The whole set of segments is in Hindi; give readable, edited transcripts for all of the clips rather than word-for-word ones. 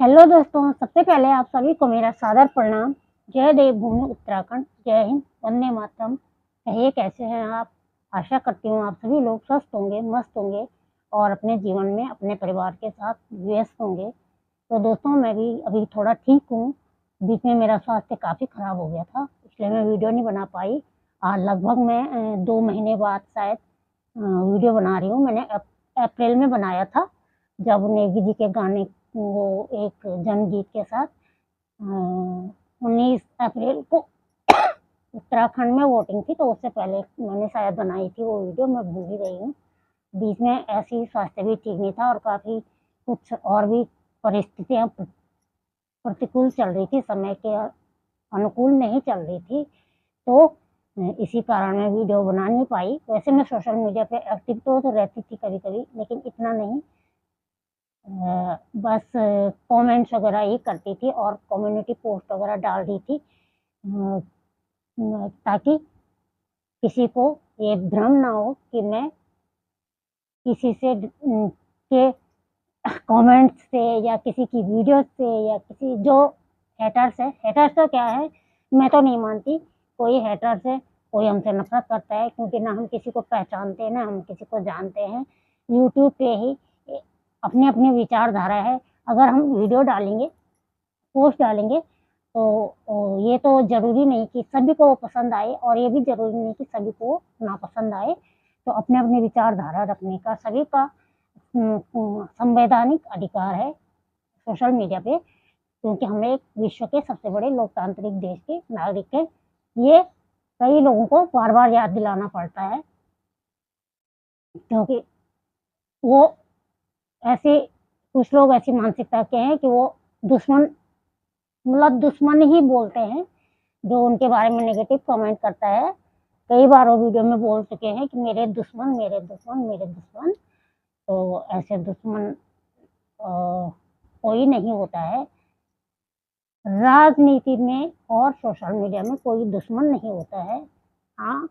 हेलो दोस्तों, सबसे पहले आप सभी को मेरा सादर प्रणाम। जय देवभूमि उत्तराखंड, जय हिंद, वंदे मातरम। कहिए कैसे हैं आप? आशा करती हूँ आप सभी लोग स्वस्थ होंगे, मस्त होंगे और अपने जीवन में अपने परिवार के साथ व्यस्त होंगे। तो दोस्तों, मैं भी अभी थोड़ा ठीक हूँ। बीच में मेरा स्वास्थ्य काफ़ी खराब हो गया था, इसलिए मैं वीडियो नहीं बना पाई। लगभग मैं 2 महीने बाद शायद वीडियो बना रही हूँ। मैंने अप्रैल में बनाया था, जब नेगी जी के गाने वो एक जनगीत के साथ 19 अप्रैल को उत्तराखंड में वोटिंग थी, तो उससे पहले मैंने शायद बनाई थी वो वीडियो, मैं भूल ही गई हूँ। बीच में ऐसी स्वास्थ्य भी ठीक नहीं था और काफ़ी कुछ और भी परिस्थितियाँ प्रतिकूल चल रही थी, समय के अनुकूल नहीं चल रही थी। तो इसी कारण मैं वीडियो बना नहीं पाई। वैसे मैं सोशल मीडिया पे एक्टिव तो रहती थी कभी-कभी, लेकिन इतना नहीं। बस कमेंट्स वगैरह ही करती थी और कम्युनिटी पोस्ट वगैरह डाल रही थी, ताकि किसी को ये भ्रम ना हो कि मैं किसी से के कमेंट्स से या किसी की वीडियो से या किसी जो हेटर्स है, हेटर्स तो क्या है, मैं तो नहीं मानती कोई हेटर्स है, कोई हमसे नफरत करता है, क्योंकि ना हम किसी को पहचानते हैं ना हम किसी को जानते हैं। यूट्यूब पे ही अपनी अपनी विचारधारा है। अगर हम वीडियो डालेंगे, पोस्ट डालेंगे, तो ये तो ज़रूरी नहीं कि सभी को पसंद आए और ये भी ज़रूरी नहीं कि सभी को नापसंद आए। तो अपने अपने विचारधारा रखने का सभी का संवैधानिक अधिकार है सोशल मीडिया पे, क्योंकि हम एक विश्व के सबसे बड़े लोकतांत्रिक देश के नागरिक हैं। ये कई लोगों को बार बार याद दिलाना पड़ता है, क्योंकि वो ऐसे कुछ लोग ऐसी मानसिकता के हैं कि वो दुश्मन, मतलब दुश्मन ही बोलते हैं जो उनके बारे में नेगेटिव कमेंट करता है। कई बार वो वीडियो में बोल चुके हैं कि मेरे दुश्मन, मेरे दुश्मन, मेरे दुश्मन। तो ऐसे दुश्मन कोई नहीं होता है। राजनीति में और सोशल मीडिया में कोई दुश्मन नहीं होता है। हाँ,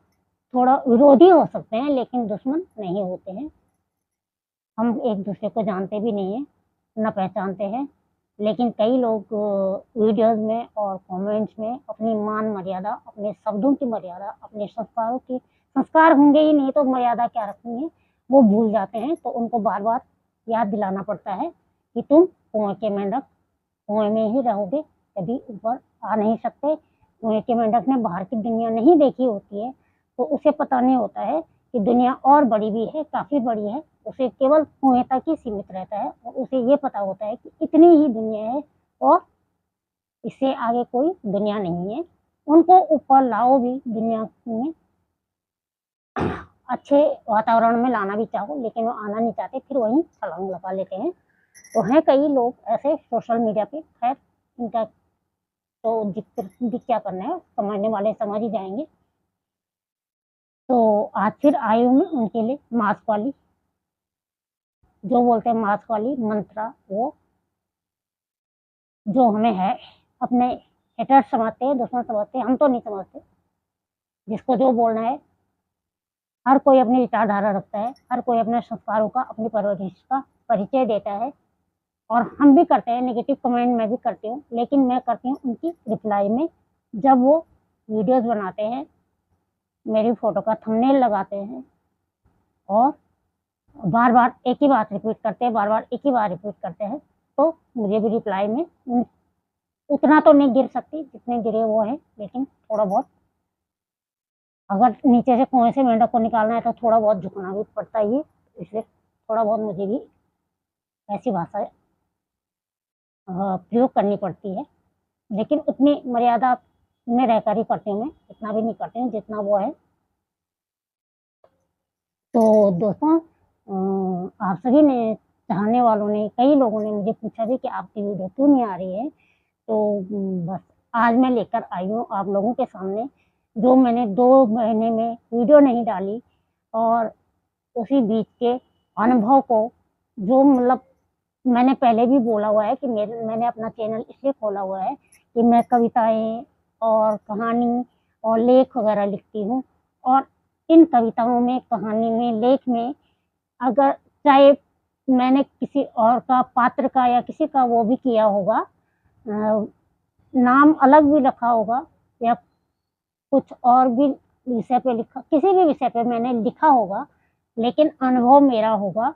थोड़ा विरोधी हो सकते हैं, लेकिन दुश्मन नहीं होते हैं। हम एक दूसरे को जानते भी नहीं हैं, न पहचानते हैं, लेकिन कई लोग वीडियोज़ में और कमेंट्स में अपनी मान मर्यादा, अपने शब्दों की मर्यादा, अपने संस्कारों की, संस्कार होंगे ही नहीं तो मर्यादा क्या रखनी है, वो भूल जाते हैं। तो उनको बार-बार याद दिलाना पड़ता है कि तुम कुएँ के मेंढक कुएँ में ही रहोगे, कभी ऊपर आ नहीं सकते। कुएँ के मेंढक ने बाहर की दुनिया नहीं देखी होती है, तो उसे पता नहीं होता है कि दुनिया और बड़ी भी है, काफ़ी बड़ी है। उसे केवल कुएँ तक ही सीमित रहता है और उसे ये पता होता है कि इतनी ही दुनिया है और इससे आगे कोई दुनिया नहीं है। उनको ऊपर लाओ भी दुनिया में, अच्छे वातावरण में लाना भी चाहो, लेकिन वो आना नहीं चाहते, फिर वहीं छलांग लगा लेते हैं। तो हैं कई लोग ऐसे सोशल मीडिया पे, खैर इनका तो जिक्र भी क्या करना है, समझने वाले समझ ही जाएँगे। तो आज फिर आई हूँ मैं उनके लिए मास्क वाली, जो बोलते हैं मास्क वाली मंत्रा, वो जो हमें है अपने हेटर्स समझते हैं, दुश्मन समझते हैं, हम तो नहीं समझते। जिसको जो बोलना है, हर कोई अपनी विचारधारा रखता है, हर कोई अपने संस्कारों का, अपनी परवरिश का परिचय देता है और हम भी करते हैं। नेगेटिव कमेंट मैं भी करती हूँ, लेकिन मैं करती हूँ उनकी रिप्लाई में, जब वो वीडियोज़ बनाते हैं, मेरी फ़ोटो का थंबनेल लगाते हैं और बार-बार एक ही बात रिपीट करते हैं, बार-बार एक ही बात रिपीट करते हैं, तो मुझे भी रिप्लाई में उतना तो नहीं गिर सकती जितने गिरे वो हैं, लेकिन थोड़ा बहुत, अगर नीचे से कुएँ से मेंढक को निकालना है तो थोड़ा बहुत झुकना भी पड़ता ही है, इसलिए थोड़ा बहुत मुझे भी ऐसी भाषा प्रयोग करनी पड़ती है। लेकिन उतनी मर्यादा में रहकर ही करती हूँ मैं, इतना भी नहीं करती हूँ जितना वो है। तो दोस्तों, आप सभी ने, चाहने वालों ने, कई लोगों ने मुझे पूछा भी कि आपकी वीडियो क्यों नहीं आ रही है? तो बस आज मैं लेकर आई हूँ आप लोगों के सामने, जो मैंने 2 महीने में वीडियो नहीं डाली और उसी बीच के अनुभव को, जो मतलब मैंने पहले भी बोला हुआ है कि मैंने अपना चैनल इसलिए खोला हुआ है कि मैं कविताएँ और कहानी और लेख वगैरह लिखती हूँ, और इन कविताओं में, कहानी में, लेख में, अगर चाहे मैंने किसी और का, पात्र का या किसी का वो भी किया होगा, नाम अलग भी रखा होगा, या कुछ और भी विषय पे लिखा, किसी भी विषय पे मैंने लिखा होगा, लेकिन अनुभव मेरा होगा,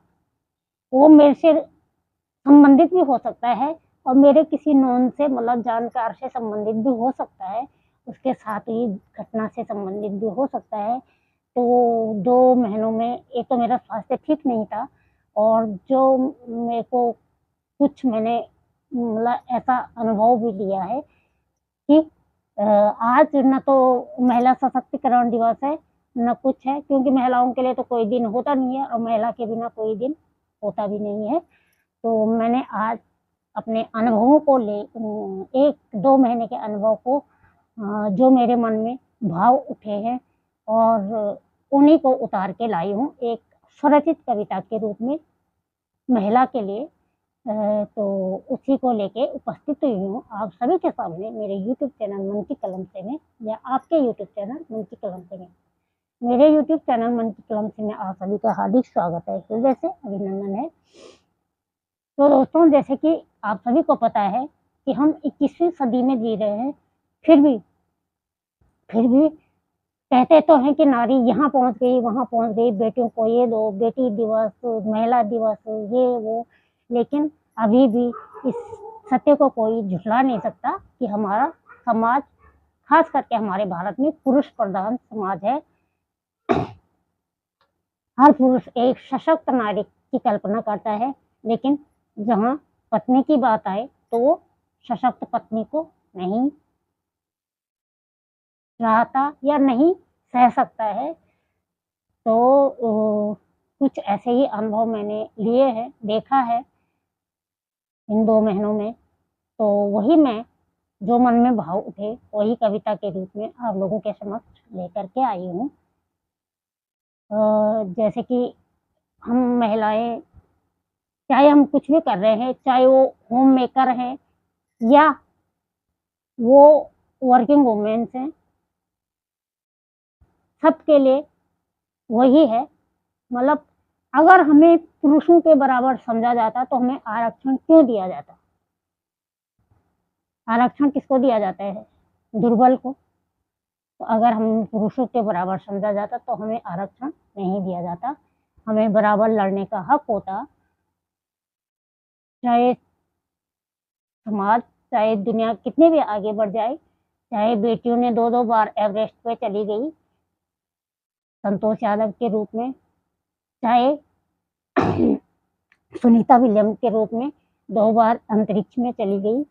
वो मेरे से संबंधित भी हो सकता है और मेरे किसी नॉन से, मतलब जानकार से संबंधित भी हो सकता है, उसके साथ ही घटना से संबंधित भी हो सकता है। तो 2 महीनों में एक तो मेरा स्वास्थ्य ठीक नहीं था, और जो मेरे को कुछ मैंने मतलब ऐसा अनुभव भी लिया है कि आज न तो महिला सशक्तिकरण दिवस है, न कुछ है, क्योंकि महिलाओं के लिए तो कोई दिन होता नहीं है और महिला के बिना कोई दिन होता भी नहीं है। तो मैंने आज अपने अनुभवों को 1-2 महीने के अनुभव को, जो मेरे मन में भाव उठे हैं, और उन्हीं को उतार के लाई हूँ एक स्वरचित कविता के रूप में महिला के लिए। तो उसी को लेके उपस्थित हुई हूँ आप सभी के सामने, मेरे यूट्यूब चैनल मन की कलम से में, या आपके यूट्यूब चैनल मन की कलम से में। मेरे यूट्यूब चैनल मन की कलम से में आप सभी का हार्दिक स्वागत है, हृदय से अभिनंदन है। तो दोस्तों, जैसे कि आप सभी को पता है कि हम 21वीं सदी में जी रहे हैं, फिर भी कहते तो हैं कि नारी यहाँ पहुँच गई, वहाँ पहुँच गई, बेटियों को ये दो, बेटी दिवस, महिला दिवस, ये वो, लेकिन अभी भी इस सत्य को कोई झुठला नहीं सकता कि हमारा समाज, खास करके हमारे भारत में पुरुष प्रधान समाज है। हर पुरुष एक सशक्त नारी की कल्पना करता है, लेकिन जहाँ पत्नी की बात आए तो वो सशक्त पत्नी को नहीं चाहता या नहीं सह सकता है। तो कुछ ऐसे ही अनुभव मैंने लिए हैं, देखा है इन 2 महीनों में। तो वही मैं, जो मन में भाव उठे, वही कविता के रूप में आप लोगों के समक्ष लेकर के आई हूँ। जैसे कि हम महिलाएं, चाहे हम कुछ भी कर रहे हैं, चाहे वो होम मेकर है या वो वर्किंग वुमेन्स हैं, सबके लिए वही है। मतलब अगर हमें पुरुषों के बराबर समझा जाता तो हमें आरक्षण क्यों दिया जाता? आरक्षण किसको दिया जाता है? दुर्बल को। तो अगर हम पुरुषों के बराबर समझा जाता तो हमें आरक्षण नहीं दिया जाता, हमें बराबर लड़ने का हक होता। चाहे समाज, चाहे दुनिया कितनी भी आगे बढ़ जाए, चाहे बेटियों ने 2-2 बार एवरेस्ट पे चली गई संतोष यादव के रूप में, चाहे सुनीता विलियम्स के रूप में 2 बार अंतरिक्ष में चली गई,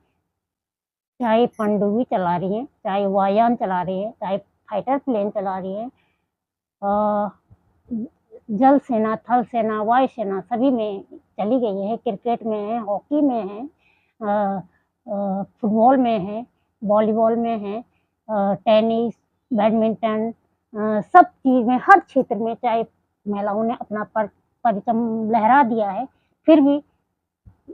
चाहे पनडुब्बी चला रही हैं, चाहे वायुयान चला रही है, चाहे फाइटर प्लेन चला रही है, जल सेना, थल सेना, वायु सेना सभी में चली गई है, क्रिकेट में है, हॉकी में है, फुटबॉल में है, वॉलीबॉल में है, टेनिस, बैडमिंटन, सब चीज़ में, हर क्षेत्र में चाहे महिलाओं ने अपना परचम लहरा दिया है, फिर भी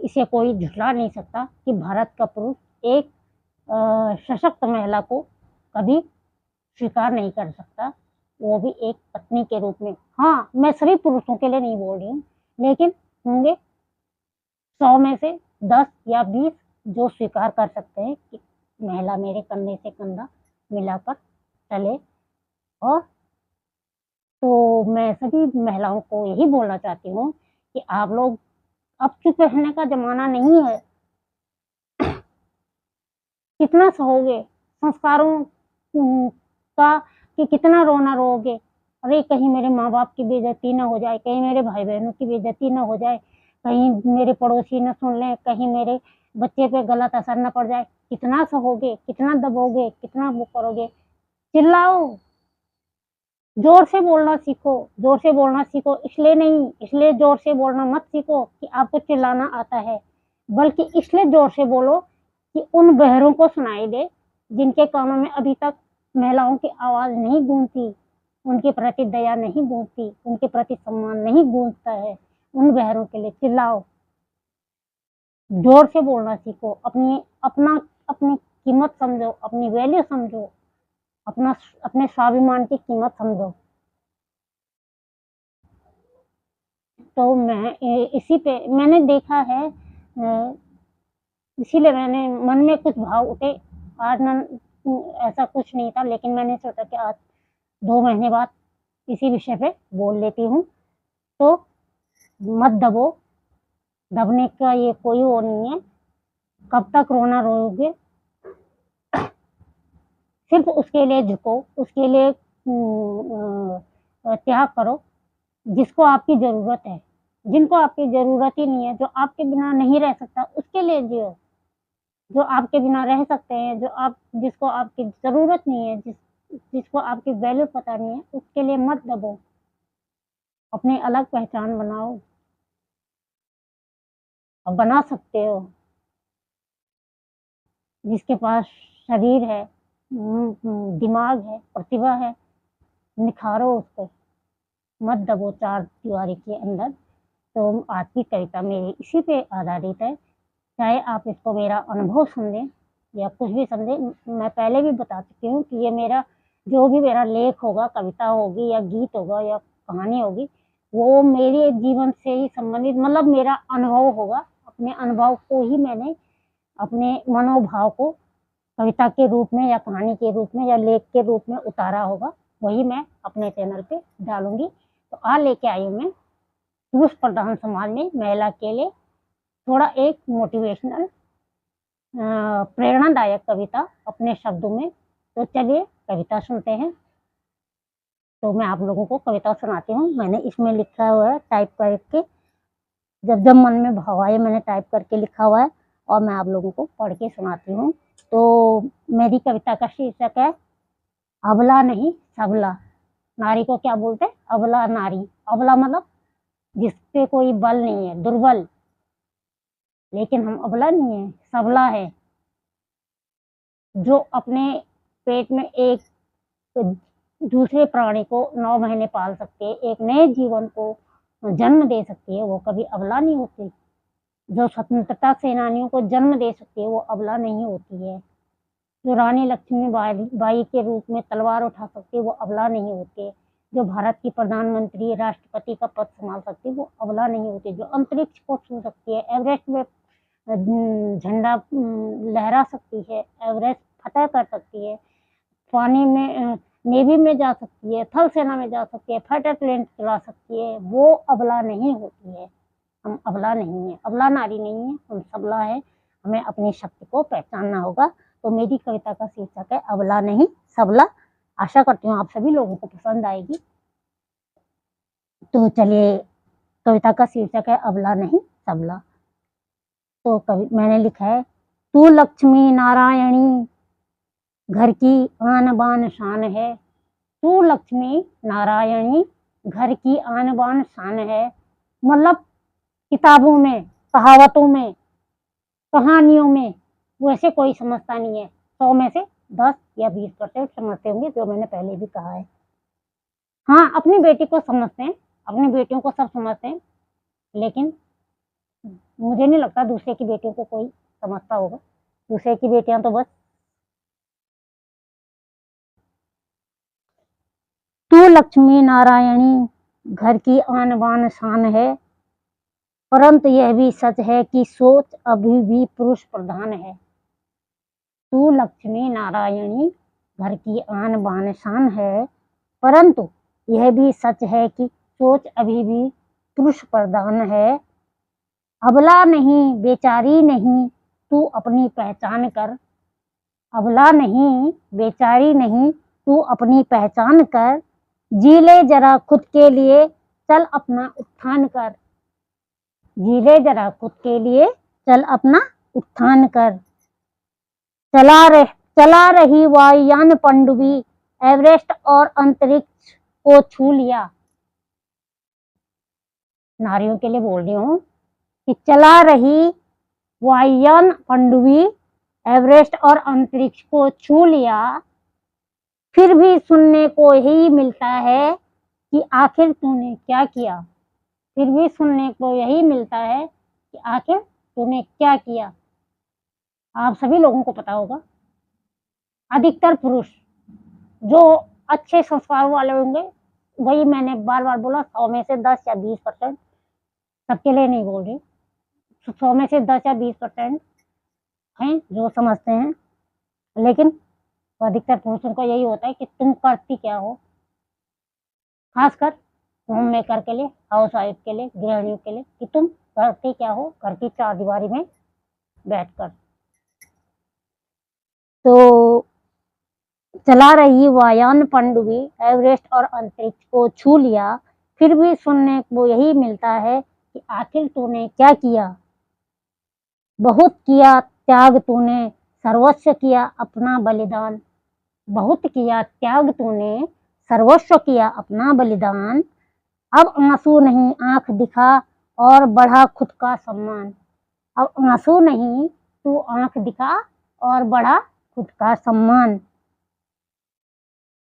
इसे कोई झुठला नहीं सकता कि भारत का पुरुष एक सशक्त महिला को कभी स्वीकार नहीं कर सकता, वो भी एक पत्नी के रूप में। हाँ, मैं सभी पुरुषों के लिए नहीं बोल रही हूँ, लेकिन होंगे 100 में से 10 या 20 जो स्वीकार कर सकते हैं कि महिला मेरे कंधे से कंधा मिलाकर चले। और तो मैं सभी महिलाओं को यही बोलना चाहती हूँ कि आप लोग, अब चुप रहने का ज़माना नहीं है। कितना सहोगे संस्कारों का, कि कितना रोना रोओगे? अरे कहीं मेरे माँ बाप की बेइज्जती ना हो जाए, कहीं मेरे भाई बहनों की बेइज्जती ना हो जाए, कहीं मेरे पड़ोसी न सुन लें, कहीं मेरे बच्चे पे गलत असर न पड़ जाए। कितना सहोगे, कितना दबोगे, कितना वो करोगे? चिल्लाओ, जोर से बोलना सीखो, जोर से बोलना सीखो, इसलिए नहीं, इसलिए जोर से बोलना मत सीखो कि आपको चिल्लाना आता है, बल्कि इसलिए जोर से बोलो कि उन बहरों को सुनाई दे जिनके कानों में अभी तक महिलाओं की आवाज़ नहीं गूंजती, उनके प्रति दया नहीं गूंजती, उनके प्रति सम्मान नहीं गूंजता है। उन बहरों के लिए चिल्लाओ, जोर से बोलना सीखो, अपनी कीमत समझो, अपनी वैल्यू समझो, अपने स्वाभिमान की कीमत समझो। तो मैं इसी पे मैंने देखा है, इसीलिए मैंने मन में कुछ भाव उठे। आज ना ऐसा कुछ नहीं था, लेकिन मैंने सोचा कि आज 2 महीने बाद इसी विषय पे बोल लेती हूँ। तो मत दबो, दबने का ये कोई वो नहीं है। कब तक रोना रोओगे? सिर्फ उसके लिए झुको, उसके लिए त्याग करो जिसको आपकी ज़रूरत है। जिनको आपकी ज़रूरत ही नहीं है, जो आपके बिना नहीं रह सकता, उसके लिए जियो। जो आपके बिना रह सकते हैं, जिसको आपकी ज़रूरत नहीं है, जिसको आपकी वैल्यू पता नहीं है, उसके लिए मत दबो। अपनी अलग पहचान बनाओ, और बना सकते हो। जिसके पास शरीर है, दिमाग है, प्रतिभा है, निखारो उसको, मत दबो चार दीवारी के अंदर। तो आज की कविता मेरी इसी पे आधारित है। चाहे आप इसको मेरा अनुभव समझें या कुछ भी समझें, मैं पहले भी बता चुकी हूँ कि ये मेरा जो भी मेरा लेख होगा, कविता होगी या गीत होगा या कहानी होगी, वो मेरे जीवन से ही संबंधित, मतलब मेरा अनुभव होगा। अपने अनुभव को ही मैंने अपने मनोभाव को कविता के रूप में या कहानी के रूप में या लेख के रूप में उतारा होगा, वही मैं अपने चैनल पे डालूंगी। तो आज लेके आई हूँ मैं पुरुष प्रधान समाज में महिला के लिए थोड़ा एक मोटिवेशनल प्रेरणादायक कविता अपने शब्दों में। तो चलिए कविता सुनते हैं। तो मैं आप लोगों को कविता सुनाती हूँ। मैंने इसमें लिखा हुआ है टाइप करके, जब जब मन में भाव आए मैंने टाइप करके लिखा हुआ है, और मैं आप लोगों को पढ़ के सुनाती हूँ। तो मेरी कविता का शीर्षक है अबला नहीं सबला। नारी को क्या बोलते हैं? अबला नारी। अबला मतलब जिसपे कोई बल नहीं है, दुर्बल। लेकिन हम अबला नहीं है, सबला है, जो अपने पेट में एक दूसरे प्राणी को 9 महीने पाल सकती है, एक नए जीवन को जन्म दे सकती है, वो कभी अबला नहीं होती। जो स्वतंत्रता सेनानियों को जन्म दे सकती है, वो अबला नहीं होती है। जो रानी लक्ष्मीबाई के रूप में तलवार उठा सकती है, वो अबला नहीं होती है। जो भारत की प्रधानमंत्री राष्ट्रपति का पद संभाल सकती है, वो अबला नहीं होती। जो अंतरिक्ष को छू सकती है, एवरेस्ट में झंडा लहरा सकती है, एवरेस्ट फतह कर सकती है, पानी में नेवी में जा सकती है, थल सेना में जा सकती है, फाइटर प्लेन चला सकती है, वो अबला नहीं होती है। हम अबला नहीं है, अबला नारी नहीं है, हम सबला है। हमें अपनी शक्ति को पहचानना होगा। तो मेरी कविता का शीर्षक है अबला नहीं सबला। आशा करती हूँ आप सभी लोगों को पसंद आएगी। तो चलिए, कविता का शीर्षक है अबला नहीं सबला। तो मैंने लिखा है, तू लक्ष्मी नारायणी घर की आन बान शान है। तू लक्ष्मी नारायणी घर की आन बान शान है। मतलब किताबों में, कहावतों में, कहानियों में वैसे कोई समझता नहीं है। 100 में से 10 या 20% समझते होंगे, जो मैंने पहले भी कहा है। हाँ, अपनी बेटी को समझते हैं, अपनी बेटियों को सब समझते हैं, लेकिन मुझे नहीं लगता दूसरे की बेटियों को कोई समझता होगा। दूसरे की बेटियां तो बस, तू लक्ष्मी नारायणी घर की आन बान शान है, परंतु यह भी सच है कि सोच अभी भी पुरुष प्रधान है। तू लक्ष्मी नारायणी घर की आन बान शान है, परंतु यह भी सच है कि सोच अभी भी पुरुष प्रधान है। अबला नहीं बेचारी नहीं तू अपनी पहचान कर। अबला नहीं बेचारी नहीं तू अपनी पहचान कर। जी ले जरा खुद के लिए चल अपना उत्थान कर। जी ले जरा खुद के लिए चल अपना उत्थान कर। चला रही वायुयान पनडुब्बी एवरेस्ट और अंतरिक्ष को छू लिया। नारियों के लिए बोल रही हूँ कि चला रही वायुयान पनडुब्बी एवरेस्ट और अंतरिक्ष को छू लिया, फिर भी सुनने को ही मिलता है कि आखिर तूने क्या किया। फिर भी सुनने को यही मिलता है कि आखिर तूने क्या किया। आप सभी लोगों को पता होगा, अधिकतर पुरुष जो अच्छे संस्कार वाले होंगे, वही मैंने बार बार बोला, 100 में से 10 या 20% सबके लिए नहीं बोल रही, 100 में से 10 या 20% हैं जो समझते हैं, लेकिन अधिकतर पुरुषों का यही होता है कि तुम करती क्या हो, खासकर होम मेकर के लिए, हाउस वाइफ के लिए, गृहिणियों के लिए, कि तुम करती क्या हो घर की चारदीवारी में बैठकर। तो चला रही वायुयान पनडुब्बी एवरेस्ट और अंतरिक्ष को छू लिया, फिर भी सुनने को यही मिलता है कि आखिर तूने क्या किया। बहुत किया त्याग तूने, सर्वस्व किया अपना बलिदान। बहुत किया त्याग तूने, सर्वस्व किया अपना बलिदान। अब आंसू नहीं आंख दिखा और बढ़ा खुद का सम्मान। अब आंसू नहीं, तू आंख दिखा और बढ़ा खुद का सम्मान।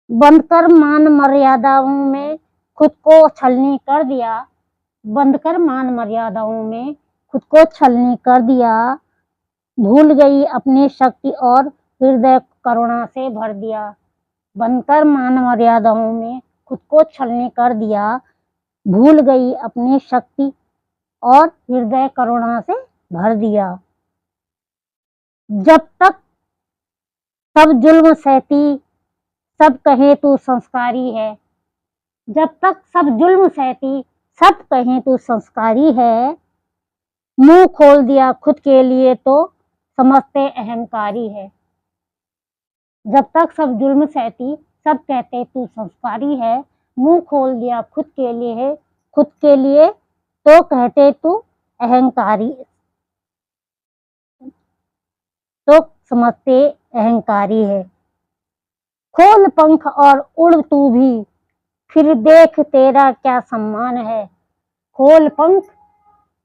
बंधकर मान मर्यादाओं में खुद को छलनी कर दिया। बंधकर मान मर्यादाओं में खुद को छलनी कर दिया। भूल गई अपनी शक्ति और हृदय करुणा से भर दिया। बंधकर मान मर्यादाओं में खुद को छलनी कर दिया। भूल गई अपनी शक्ति और हृदय करुणा से भर दिया। जब तक सब जुल्म सहती, सब कहे तू संस्कारी है। जब तक सब जुल्म सहती, सब कहे तू संस्कारी है। मुंह खोल दिया खुद के लिए तो समझते अहंकारी है। जब तक सब जुल्म सहती, सब कहते तू संस्कारी है। मुंह खोल दिया खुद के लिए तो कहते तू अहंकारी, तो समझते अहंकारी है। खोल पंख और उड़ तू भी, फिर देख तेरा क्या सम्मान है। खोल पंख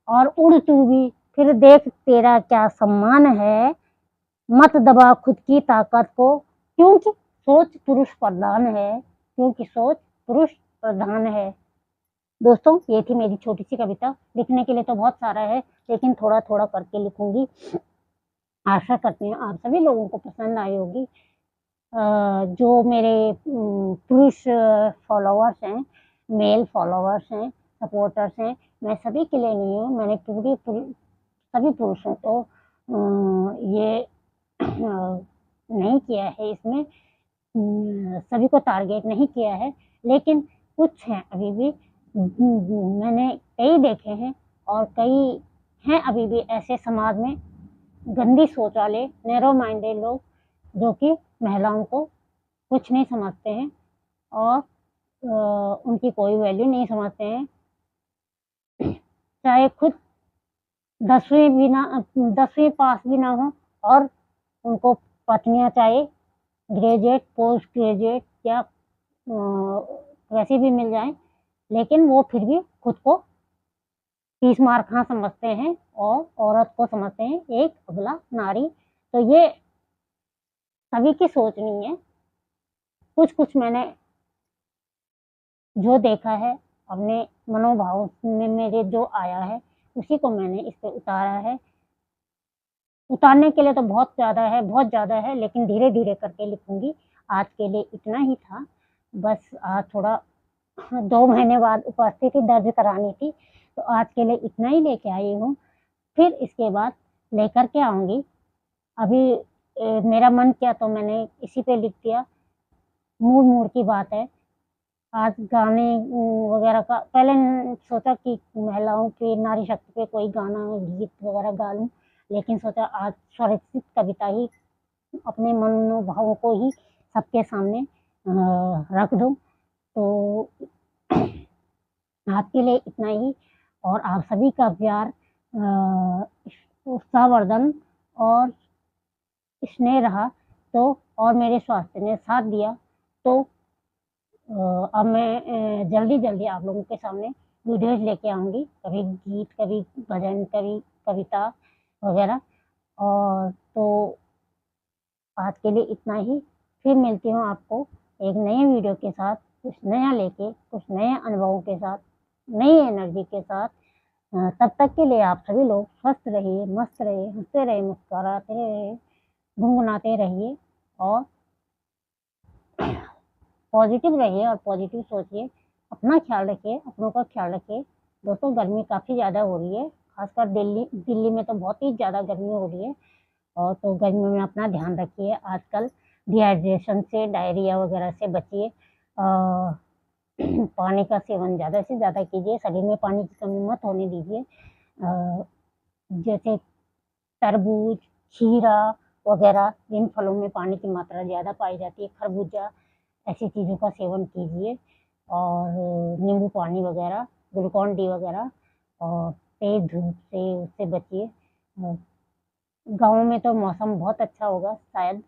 और उड़ तू भी, फिर देख तेरा क्या सम्मान है। मत दबा खुद की ताकत को, क्योंकि सोच पुरुष प्रधान है। क्योंकि सोच पुरुष प्रधान है। दोस्तों, ये थी मेरी छोटी सी कविता। लिखने के लिए तो बहुत सारा है, लेकिन थोड़ा थोड़ा करके लिखूंगी। आशा करती हूँ आप सभी लोगों को पसंद आई होगी। जो मेरे पुरुष फॉलोअर्स हैं, मेल फॉलोअर्स हैं, सपोर्टर्स हैं, मैं सभी के लिए नहीं हूँ। मैंने सभी पुरुषों को ये नहीं किया है, इसमें सभी को टारगेट नहीं किया है, लेकिन कुछ हैं अभी भी। मैंने कई देखे हैं और कई हैं अभी भी ऐसे समाज में गंदी सोच वाले, नैरो माइंडेड लोग, जो कि महिलाओं को कुछ नहीं समझते हैं और उनकी कोई वैल्यू नहीं समझते हैं। चाहे खुद 10वीं पास भी ना हो और उनको पत्नियां चाहे ग्रेजुएट, पोस्ट ग्रेजुएट या वैसे भी मिल जाए, लेकिन वो फिर भी खुद को 30 मार्क हाँ समझते हैं और औरत को समझते हैं एक अबला नारी। तो ये सभी की सोच नहीं है। कुछ मैंने जो देखा है अपने मनोभाव में मेरे जो आया है, उसी को मैंने इस पर उतारा है। उतारने के लिए तो बहुत ज़्यादा है, लेकिन धीरे धीरे करके लिखूंगी। आज के लिए इतना ही था। बस आज थोड़ा 2 महीने बाद उपस्थिति दर्ज करानी थी, तो आज के लिए इतना ही लेके आई हूँ। फिर इसके बाद लेकर के आऊँगी। अभी मेरा मन किया तो मैंने इसी पे लिख दिया। मूड की बात है। आज गाने वगैरह का पहले सोचा कि महिलाओं की नारी शक्ति पे कोई गाना गीत वगैरह गा लूँ, लेकिन सोचा आज स्वरचित कविता ही अपने मनोभावों को ही सबके सामने रख दूँ। तो आपके लिए इतना ही, और आप सभी का प्यार, उत्साहवर्धन और स्नेह रहा तो, और मेरे स्वास्थ्य ने साथ दिया तो अब मैं जल्दी आप लोगों के सामने वीडियोज लेके आऊँगी। कभी गीत, कभी भजन, कभी कविता वगैरह। और तो आज के लिए इतना ही। फिर मिलती हूँ आपको एक नए वीडियो के साथ, कुछ नया लेके, कुछ नए अनुभवों के साथ, नई एनर्जी के साथ। तब तक के लिए आप सभी लोग स्वस्थ रहिए, मस्त रहिए, हंसते रहिए, मुस्कुराते रहिए, गुनगुनाते रहिए और पॉजिटिव रहिए और पॉजिटिव सोचिए। अपना ख्याल रखिए, अपनों का ख्याल रखिए। दोस्तों गर्मी काफ़ी ज़्यादा हो रही है, खासकर दिल्ली में तो बहुत ही ज़्यादा गर्मी हो रही है। और तो गर्मी में अपना ध्यान रखिए। आजकल डिहाइड्रेशन से, डायरिया वगैरह से बचिए। पानी का सेवन ज़्यादा से ज़्यादा कीजिए, शरीर में पानी की कमी मत होने दीजिए। जैसे तरबूज, खीरा वगैरह, इन फलों में पानी की मात्रा ज़्यादा पाई जाती है। खरबूजा, ऐसी चीज़ों का सेवन कीजिए। और नींबू पानी वगैरह, ग्लूकॉन डी वगैरह। और तेज धूप से उससे बचिए। गाँव में तो मौसम बहुत अच्छा होगा शायद,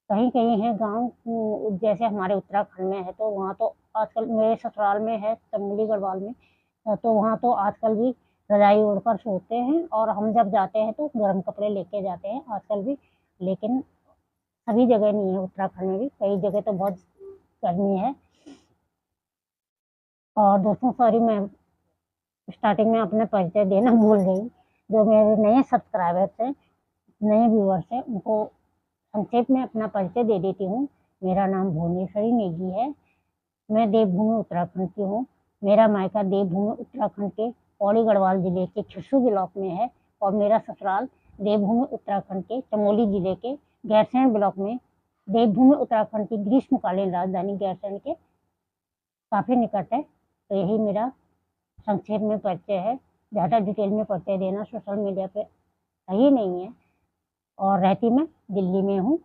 कहीं कहीं है गांव, जैसे हमारे उत्तराखंड में है तो वहाँ तो आजकल, मेरे ससुराल में है चमोली गढ़वाल में, तो वहाँ तो आजकल भी रजाई ओढ़कर सोते हैं। और हम जब जाते हैं तो गर्म कपड़े लेके जाते हैं आजकल भी। लेकिन सभी जगह नहीं है, उत्तराखंड में भी कई जगह तो बहुत गर्मी है। और दोस्तों सॉरी, मैं स्टार्टिंग में अपना परिचय देना भूल गई। जो मेरे नए सब्सक्राइबर्स हैं, नए व्यूअर्स हैं, उनको संक्षेप में अपना परिचय दे देती हूँ। मेरा नाम भुवनेश्वरी नेगी है। मैं देवभूमि उत्तराखंड की हूँ। मेरा मायका देवभूमि उत्तराखंड के पौड़ी गढ़वाल जिले के खिस्सू ब्लॉक में है। और मेरा ससुराल देवभूमि उत्तराखंड के चमोली जिले के गैरसैंण ब्लॉक में, देवभूमि उत्तराखंड की ग्रीष्मकालीन राजधानी गैरसैंण के काफ़ी निकट है। तो यही मेरा संक्षेप में परिचय है। ज़्यादा डिटेल में परिचय देना सोशल मीडिया पे सही नहीं है। और रहती मैं दिल्ली में हूँ।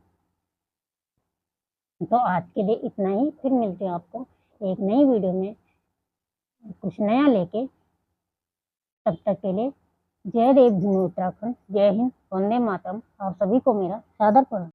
तो आज के लिए इतना ही, फिर मिलते हैं आपको एक नई वीडियो में कुछ नया लेके। तब तक के लिए जय देवभूमि उत्तराखंड, जय हिंद, वंदे मातरम। आप सभी को मेरा सादर प्रणाम।